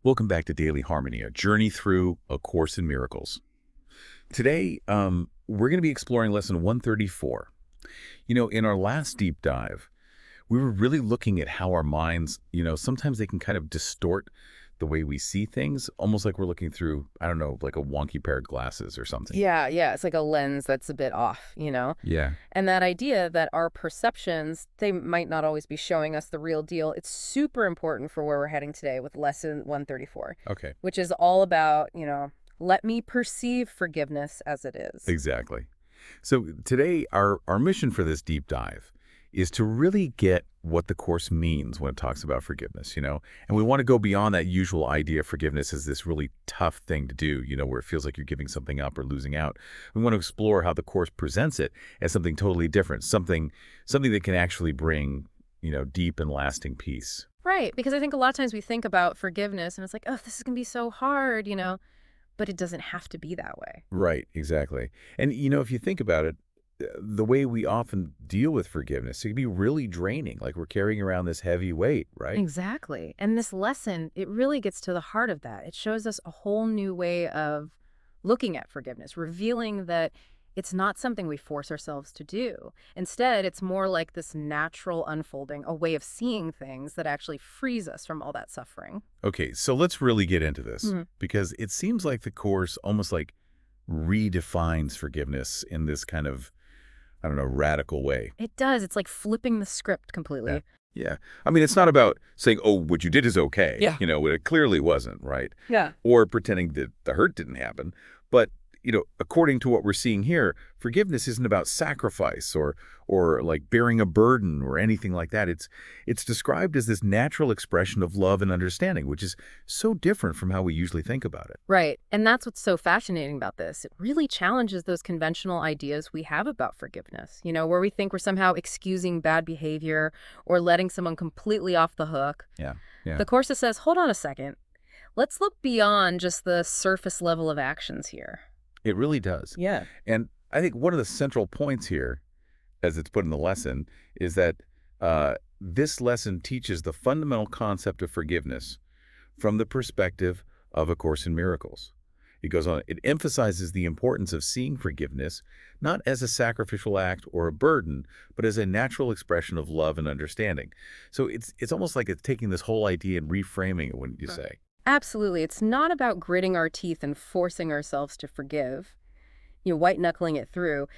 Welcome back to Daily Harmony, a journey through A Course in Miracles. Today, we're going to be exploring Lesson 134. In our last deep dive, we were really looking at how our minds, sometimes they can kind of distort the way we see things, almost like we're looking through, I don't know, like a wonky pair of glasses or something. Yeah. It's like a lens that's a bit off. Yeah. And that idea that our perceptions, they might not always be showing us the real deal. It's super important for where we're heading today with lesson 134, Okay. which is all about, let me perceive forgiveness as it is. Exactly. So today, our mission for this deep dive is to really get what the Course means when it talks about forgiveness. And we want to go beyond that usual idea of forgiveness as this really tough thing to do, where it feels like you're giving something up or losing out. We want to explore how the Course presents it as something totally different, something that can actually bring, deep and lasting peace. Right, because I think a lot of times we think about forgiveness and it's like, oh, this is going to be so hard, but it doesn't have to be that way. Right, exactly. And if you think about it, the way we often deal with forgiveness, it can be really draining, like we're carrying around this heavy weight, right? Exactly. And this lesson, it really gets to the heart of that. It shows us a whole new way of looking at forgiveness, revealing that it's not something we force ourselves to do. Instead, it's more like this natural unfolding, a way of seeing things that actually frees us from all that suffering. Okay, so let's really get into this Mhm. because it seems like the Course almost like redefines forgiveness in this kind of, I don't know, radical way. It does. It's like flipping the script Yeah. completely. Yeah. I mean, it's not about saying, oh, what you did is okay. Yeah. It clearly wasn't, right? Yeah. Or pretending that the hurt didn't happen. But, according to what we're seeing here, forgiveness isn't about sacrifice or like bearing a burden or anything like that. It's described as this natural expression of love and understanding, which is so different from how we usually think about it. Right. And that's what's so fascinating about this. It really challenges those conventional ideas we have about forgiveness, where we think we're somehow excusing bad behavior or letting someone completely off the hook. Yeah. Yeah. The Course says, hold on a second. Let's look beyond just the surface level of actions here. It really does. Yeah. And I think one of the central points here, as it's put in the lesson, is that this lesson teaches the fundamental concept of forgiveness from the perspective of A Course in Miracles. It goes on, it emphasizes the importance of seeing forgiveness not as a sacrificial act or a burden, but as a natural expression of love and understanding. So it's almost like it's taking this whole idea and reframing it, wouldn't you say? Absolutely. It's not about gritting our teeth and forcing ourselves to forgive, white knuckling it through.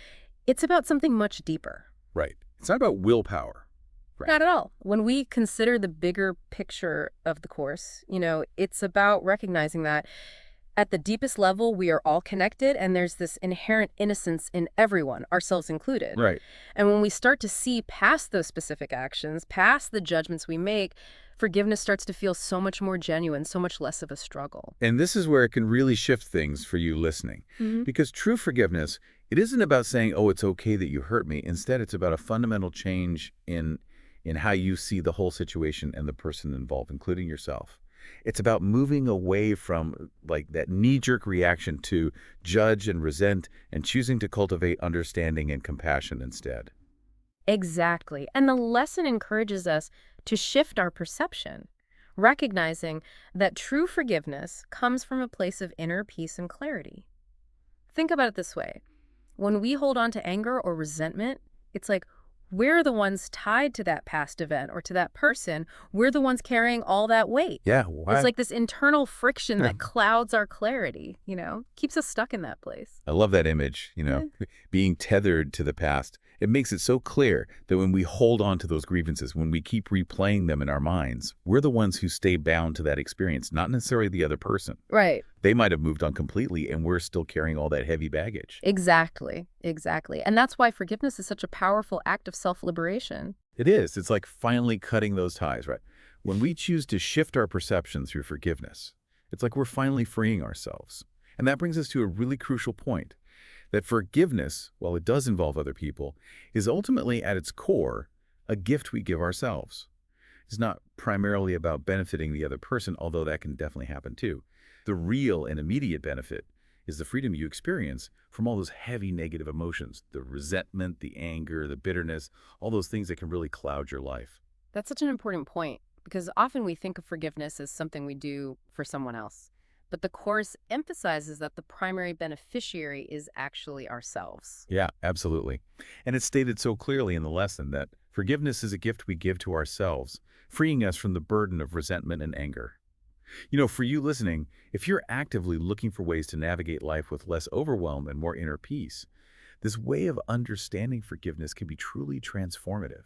It's about something much deeper. Right. It's not about willpower. Right. Not at all. When we consider the bigger picture of the Course, it's about recognizing that at the deepest level, we are all connected, and there's this inherent innocence in everyone, ourselves included. Right. And when we start to see past those specific actions, past the judgments we make, forgiveness starts to feel so much more genuine, so much less of a struggle. And this is where it can really shift things for you listening. Hmm. Because true forgiveness, it isn't about saying, oh, it's okay that you hurt me. Instead, it's about a fundamental change in how you see the whole situation and the person involved, including yourself. It's about moving away from like that knee-jerk reaction to judge and resent and choosing to cultivate understanding and compassion instead. Exactly. And the lesson encourages us to shift our perception, recognizing that true forgiveness comes from a place of inner peace and clarity. Think about it this way. When we hold on to anger or resentment, it's like we're the ones tied to that past event or to that person. We're the ones carrying all that weight. Yeah, It's why? like this internal friction that clouds our clarity, keeps us stuck in that place. I love that image, Yeah. being tethered to the past. It makes it so clear that when we hold on to those grievances, when we keep replaying them in our minds, we're the ones who stay bound to that experience, not necessarily the other person. Right. They might have moved on completely, and we're still carrying all that heavy baggage. Exactly. Exactly. And that's why forgiveness is such a powerful act of self-liberation. It is. It's like finally cutting those ties, right? When we choose to shift our perception through forgiveness, it's like we're finally freeing ourselves. And that brings us to a really crucial point, that forgiveness, while it does involve other people, is ultimately at its core a gift we give ourselves. It's not primarily about benefiting the other person, although that can definitely happen too. The real and immediate benefit is the freedom you experience from all those heavy negative emotions, the resentment, the anger, the bitterness, all those things that can really cloud your life. That's such an important point. because often we think of forgiveness as something we do for someone else. But the Course emphasizes that the primary beneficiary is actually ourselves. Yeah, absolutely. And it's stated so clearly in the lesson that forgiveness is a gift we give to ourselves, freeing us from the burden of resentment and anger. For you listening, if you're actively looking for ways to navigate life with less overwhelm and more inner peace, this way of understanding forgiveness can be truly transformative.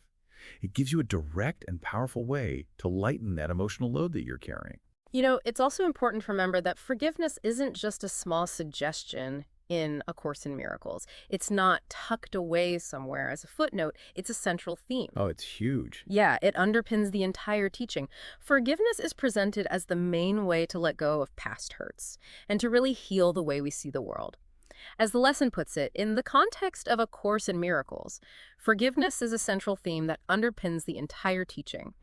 It gives you a direct and powerful way to lighten that emotional load that you're carrying. It's also important to remember that forgiveness isn't just a small suggestion in A Course in Miracles. It's not tucked away somewhere as a footnote. It's a central theme. Oh, it's huge. Yeah, it underpins the entire teaching. Forgiveness is presented as the main way to let go of past hurts and to really heal the way we see the world. As the lesson puts it, in the context of A Course in Miracles, forgiveness is a central theme that underpins the entire teaching.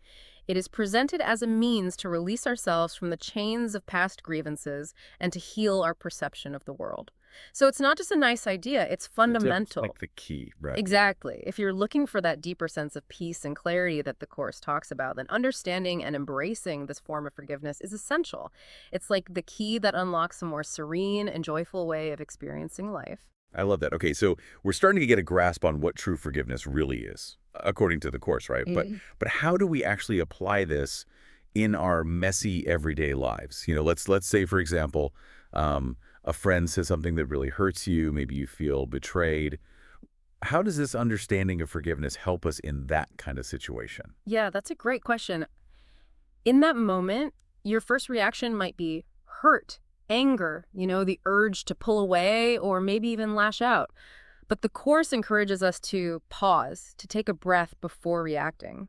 It is presented as a means to release ourselves from the chains of past grievances and to heal our perception of the world. So it's not just a nice idea, it's It's fundamental. like the key, right? Exactly. If you're looking for that deeper sense of peace and clarity that the Course talks about, then understanding and embracing this form of forgiveness is essential. It's like the key that unlocks a more serene and joyful way of experiencing life. I love that. Okay, so we're starting to get a grasp on what true forgiveness really is, according to the Course, right? But how do we actually apply this in our messy everyday lives? Let's say, for example, a friend says something that really hurts you. Maybe you feel betrayed. How does this understanding of forgiveness help us in that kind of situation? Yeah, that's a great question. In that moment, your first reaction might be hurt, anger, the urge to pull away or maybe even lash out. But the Course encourages us to pause, to take a breath before reacting.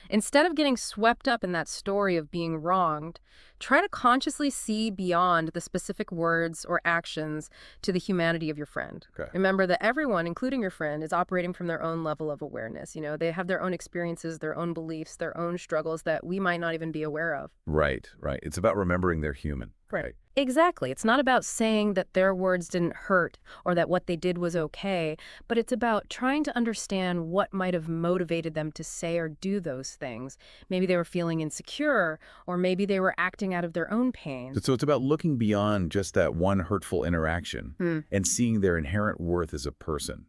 Instead of getting swept up in that story of being wronged, try to consciously see beyond the specific words or actions to the humanity of your friend. Okay. Remember that everyone, including your friend, is operating from their own level of awareness. They have their own experiences, their own beliefs, their own struggles that we might not even be aware of. Right, right. It's about remembering they're human. Right. Exactly. It's not about saying that their words didn't hurt or that what they did was okay, but it's about trying to understand what might have motivated them to say or do those things. Maybe they were feeling insecure, or maybe they were acting out of their own pain. So it's about looking beyond just that one hurtful interaction Hmm. and seeing their inherent worth as a person,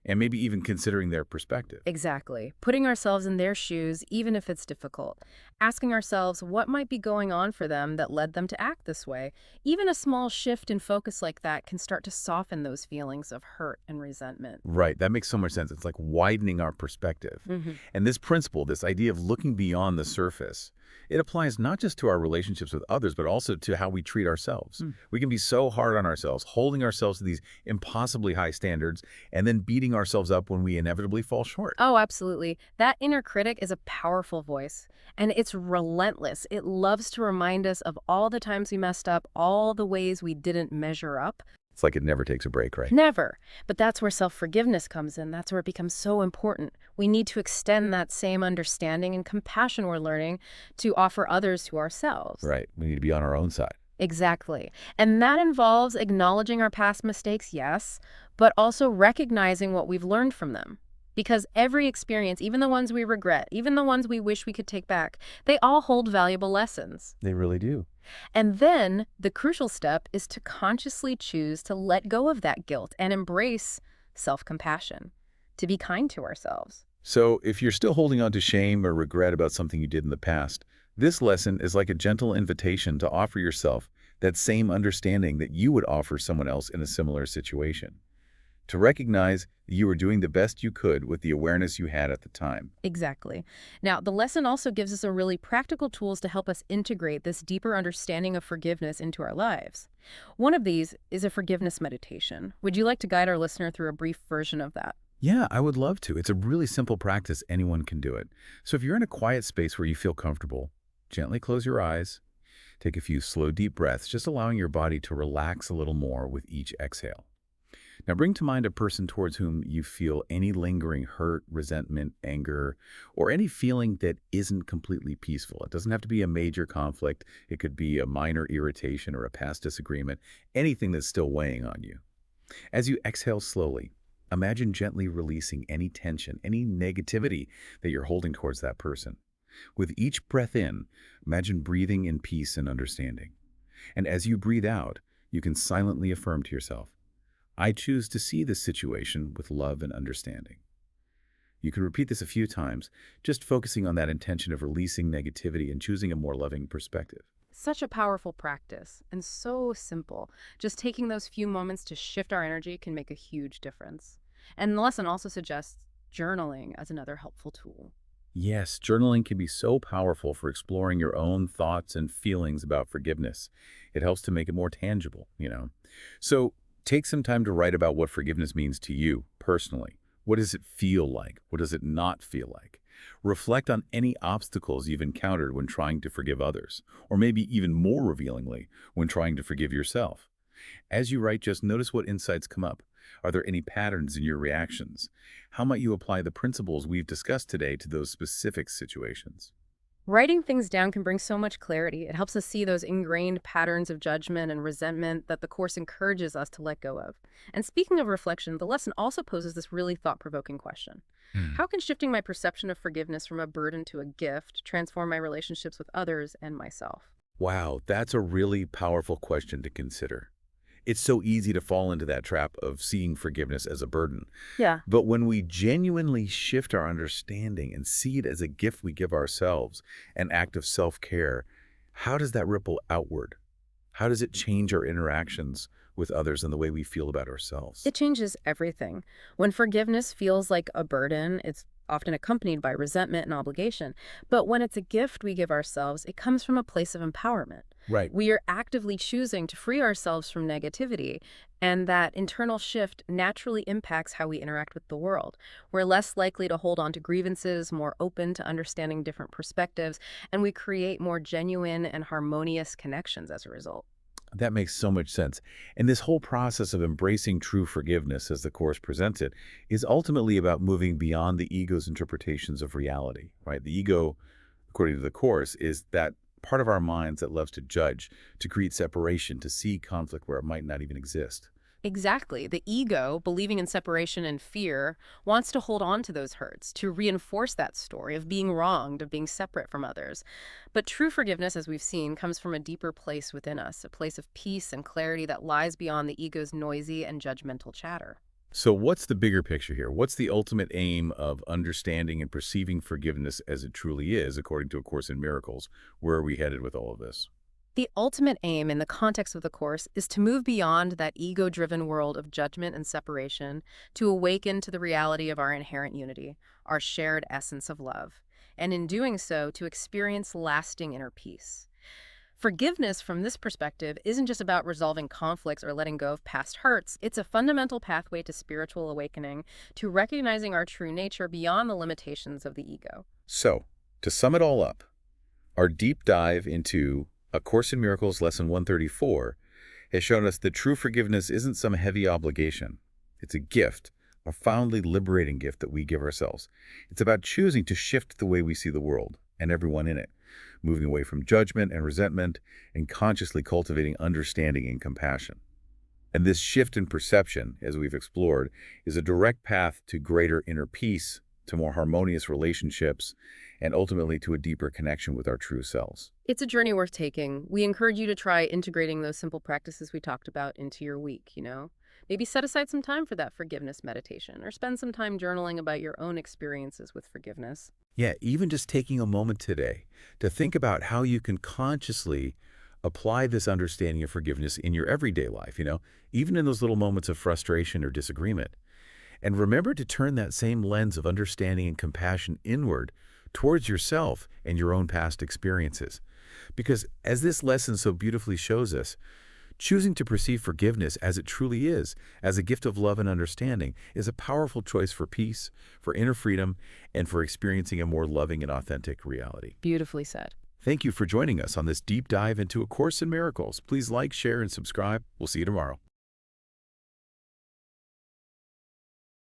and maybe even considering their perspective. Exactly. Putting ourselves in their shoes, even if it's difficult. Asking ourselves what might be going on for them that led them to act this way. Even a small shift in focus like that can start to soften those feelings of hurt and resentment. Right, that makes so much sense. It's like widening our perspective. Hmm. And this principle, this idea of looking beyond the surface, it applies not just to our relationships with others, but also to how we treat ourselves. We can be so hard on ourselves, holding ourselves to these impossibly high standards, and then beating ourselves up when we inevitably fall short. Oh, absolutely. That inner critic is a powerful voice, and it's relentless. It loves to remind us of all the times we messed up, all the ways we didn't measure up. It's like it never takes a break, right? Never. But that's where self-forgiveness comes in. That's where it becomes so important. We need to extend that same understanding and compassion we're learning to offer others to ourselves. Right, we need to be on our own side. Exactly. And that involves acknowledging our past mistakes, yes, but also recognizing what we've learned from them. Because every experience, even the ones we regret, even the ones we wish we could take back, they all hold valuable lessons. They really do. And then the crucial step is to consciously choose to let go of that guilt and embrace self-compassion, to be kind to ourselves. So if you're still holding on to shame or regret about something you did in the past, this lesson is like a gentle invitation to offer yourself that same understanding that you would offer someone else in a similar situation. To recognize that you were doing the best you could with the awareness you had at the time. Exactly. Now, the lesson also gives us a really practical tools to help us integrate this deeper understanding of forgiveness into our lives. One of these is a forgiveness meditation. Would you like to guide our listener through a brief version of that? Yeah, I would love to. It's a really simple practice. Anyone can do it. So if you're in a quiet space where you feel comfortable, gently close your eyes. Take a few slow, deep breaths, just allowing your body to relax a little more with each exhale. Now bring to mind a person towards whom you feel any lingering hurt, resentment, anger, or any feeling that isn't completely peaceful. It doesn't have to be a major conflict. It could be a minor irritation or a past disagreement, anything that's still weighing on you. As you exhale slowly, imagine gently releasing any tension, any negativity that you're holding towards that person. With each breath in, imagine breathing in peace and understanding. And as you breathe out, you can silently affirm to yourself, I choose to see this situation with love and understanding. You can repeat this a few times, just focusing on that intention of releasing negativity and choosing a more loving perspective. Such a powerful practice and so simple. Just taking those few moments to shift our energy can make a huge difference. And the lesson also suggests journaling as another helpful tool. Yes, journaling can be so powerful for exploring your own thoughts and feelings about forgiveness. It helps to make it more tangible. So take some time to write about what forgiveness means to you personally. What does it feel like? What does it not feel like? Reflect on any obstacles you've encountered when trying to forgive others, or maybe even more revealingly, when trying to forgive yourself. As you write, just notice what insights come up. Are there any patterns in your reactions? How might you apply the principles we've discussed today to those specific situations? Writing things down can bring so much clarity. It helps us see those ingrained patterns of judgment and resentment that the Course encourages us to let go of. And speaking of reflection, the lesson also poses this really thought-provoking question. Hmm. How can shifting my perception of forgiveness from a burden to a gift transform my relationships with others and myself? Wow, that's a really powerful question to consider. It's so easy to fall into that trap of seeing forgiveness as a burden. Yeah. But when we genuinely shift our understanding and see it as a gift we give ourselves, an act of self-care, how does that ripple outward? How does it change our interactions with others and the way we feel about ourselves? It changes everything. When forgiveness feels like a burden, it's often accompanied by resentment and obligation. But when it's a gift we give ourselves, it comes from a place of empowerment. Right. We are actively choosing to free ourselves from negativity, and that internal shift naturally impacts how we interact with the world. We're less likely to hold on to grievances, more open to understanding different perspectives, and we create more genuine and harmonious connections as a result. That makes so much sense. And this whole process of embracing true forgiveness, as the Course presents it, is ultimately about moving beyond the ego's interpretations of reality, right? The ego, according to the Course, is that part of our minds that loves to judge, to create separation, to see conflict where it might not even exist. Exactly. The ego, believing in separation and fear, wants to hold on to those hurts, to reinforce that story of being wronged, of being separate from others. But true forgiveness, as we've seen, comes from a deeper place within us, a place of peace and clarity that lies beyond the ego's noisy and judgmental chatter. So what's the bigger picture here? What's the ultimate aim of understanding and perceiving forgiveness as it truly is, according to A Course in Miracles? Where are we headed with all of this? The ultimate aim in the context of the Course is to move beyond that ego-driven world of judgment and separation, to awaken to the reality of our inherent unity, our shared essence of love, and in doing so, to experience lasting inner peace. Forgiveness from this perspective isn't just about resolving conflicts or letting go of past hurts. It's a fundamental pathway to spiritual awakening, to recognizing our true nature beyond the limitations of the ego. So, to sum it all up, our deep dive into A Course in Miracles Lesson 134 has shown us that true forgiveness isn't some heavy obligation. It's a gift, a profoundly liberating gift that we give ourselves. It's about choosing to shift the way we see the world and everyone in it, moving away from judgment and resentment and consciously cultivating understanding and compassion. And this shift in perception, as we've explored, is a direct path to greater inner peace, to more harmonious relationships, and ultimately to a deeper connection with our true selves. It's a journey worth taking. We encourage you to try integrating those simple practices we talked about into your week. Maybe set aside some time for that forgiveness meditation or spend some time journaling about your own experiences with forgiveness. Yeah, even just taking a moment today to think about how you can consciously apply this understanding of forgiveness in your everyday life, even in those little moments of frustration or disagreement. And remember to turn that same lens of understanding and compassion inward towards yourself and your own past experiences. Because as this lesson so beautifully shows us, choosing to perceive forgiveness as it truly is, as a gift of love and understanding, is a powerful choice for peace, for inner freedom, and for experiencing a more loving and authentic reality. Beautifully said. Thank you for joining us on this deep dive into A Course in Miracles. Please like, share, and subscribe. We'll see you tomorrow.